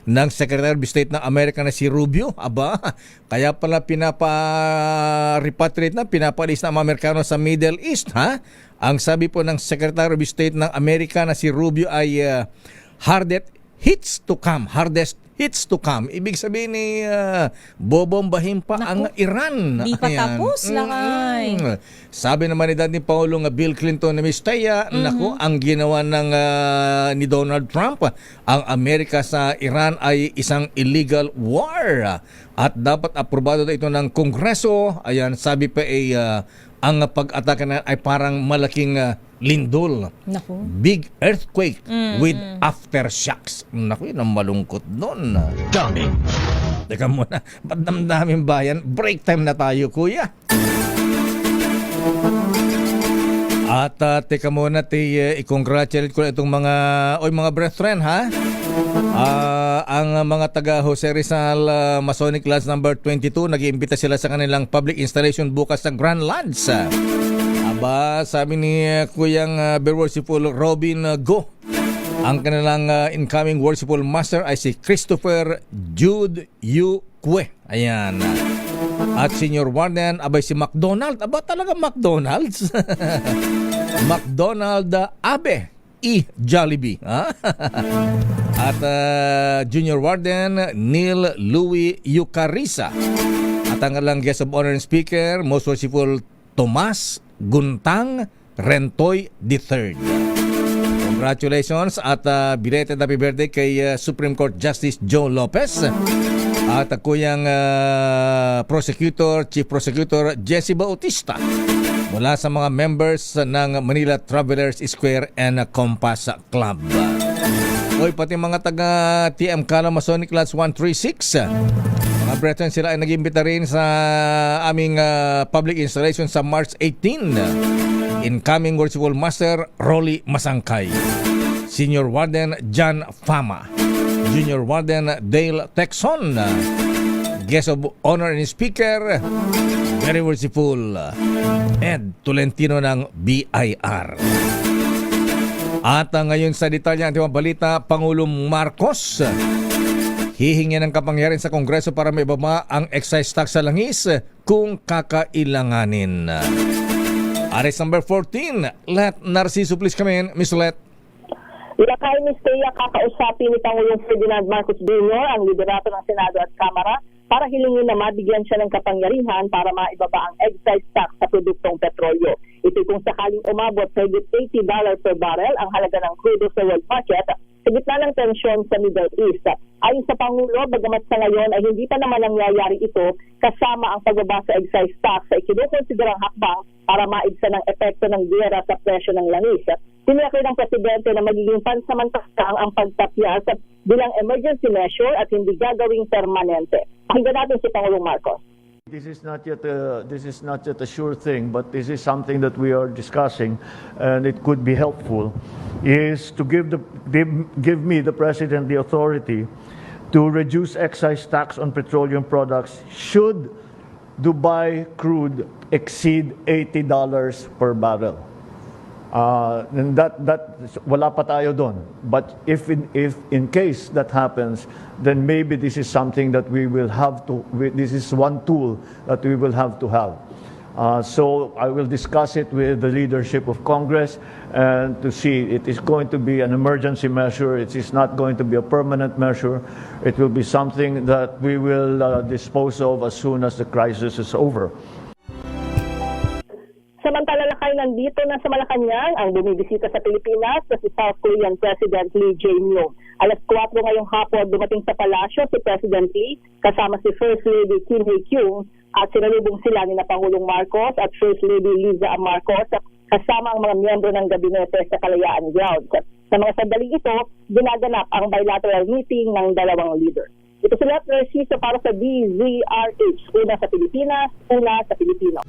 ng Secretary of State ng Amerika na si Rubio. Aba, kaya pala pinapa-repatriate na, pinapalis na ang mga Amerikano sa Middle East, ha? Ang sabi po ng Secretary of State ng Amerika na si Rubio ay hardest hits to come. Ibig sabihin ni bobombahin pa ang Iran. Di pa tapos, lakay. Sabi naman ni dating Pangulong Bill Clinton na Miss Taya, naku, ang ginawa ng ni Donald Trump, ang Amerika sa Iran ay isang illegal war. At dapat aprobado ito ng Kongreso. Ayan, sabi pa ang pag-atake na ay parang malaking lindol. Naku. Big earthquake with aftershocks. Naku, yun ang malungkot doon. Daming. Teka muna, ba't damdaming bayan? Break time na tayo, kuya. At teka muna, i-congratulate ko na itong mga brethren, ha? Ang mga taga Jose Rizal Masonic Lodge number 22, nag-iimbita sila sa kanilang public installation bukas sa Grand Lodge. Aba, sabi ni Kuyang Worshipful Robin Go, ang kanilang incoming worshipful master ay si Christopher Jude Yu Kwe. Ayan. At senior warden, abay si McDonald. Aba, talaga McDonald's? McDonald Abe E. Jollibee. At junior warden, Neil Louis Yucarisa. At ang lang guest of honor and speaker, most worshipful Tomas Guntang Rentoy III. Congratulations at belated happy birthday kay Supreme Court Justice Joe Lopez at kuyang Chief Prosecutor Jesse Bautista mula sa mga members ng Manila Travelers Square and Compass Club. Oy, pati mga taga TM Kala Masonic Lodge 136, mga brethren, sila ay nag-imbita rin sa aming public installation sa March 18. Incoming worshipful master Rolly Masangkay, senior warden John Fama, junior warden Dale Texon, guest of honor and speaker very worshipful Ed Tolentino ng BIR. At ngayon sa detalye ng ating balita, Pangulong Marcos hihingi ng kapangyarihan sa Kongreso para maibaba ang excise tax sa langis kung kakailanganin. Aris number 14, Let Narciso, please come in. Miss Let. Ilakay ni Steya kakausapin ni Pangulong Ferdinand Marcos Jr. ang liderato ng Senado at Kamara para hilingin na mabigyan siya ng kapangyarihan para maibaba ang excise tax sa produktong petrolyo. Ito kung sakaling umabot sa $80 per barrel ang halaga ng crude sa world market sa gitna ng tensyon sa Middle East. Ayon sa Pangulo, bagamat sa ngayon ay hindi pa naman nangyayari ito kasama ang pagbaba sa excise tax sa ikinukonsiderang hakbang para maibsan ang epekto ng giyera sa presyo ng langis. Tinilakay ng Presidente na magiging pansamantalang ang pagtapyas bilang emergency measure at hindi gagawing permanente. Pakinggan natin si Pangulong Marcos. This is not yet a sure thing, but this is something that we are discussing, and it could be helpful. Is to give me the President the authority to reduce excise tax on petroleum products should Dubai crude exceed $80 per barrel. And that wala pa tayo doon. But if in case that happens, then maybe this is something that we will have to. This is one tool that we will have to have. So I will discuss it with the leadership of Congress and to see it is going to be an emergency measure. It is not going to be a permanent measure. It will be something that we will dispose of as soon as the crisis is over. Samantala lakay nandito na sa Malacanang ang bumibisita sa Pilipinas na si South Korean President Lee Jae-myung. Alas 4 ngayong hapon dumating sa palasyo si President Lee kasama si First Lady Kim Hae-kyung at sinalubong sila ni Pangulong Marcos at First Lady Liza Marcos kasama ang mga miyembro ng gabinete sa Kalayaan Grounds. Sa mga sandaling ito, ginaganap ang bilateral meeting ng dalawang leader. Ito si Let Narciso para sa DZRH, una sa Pilipinas, una sa Pilipino.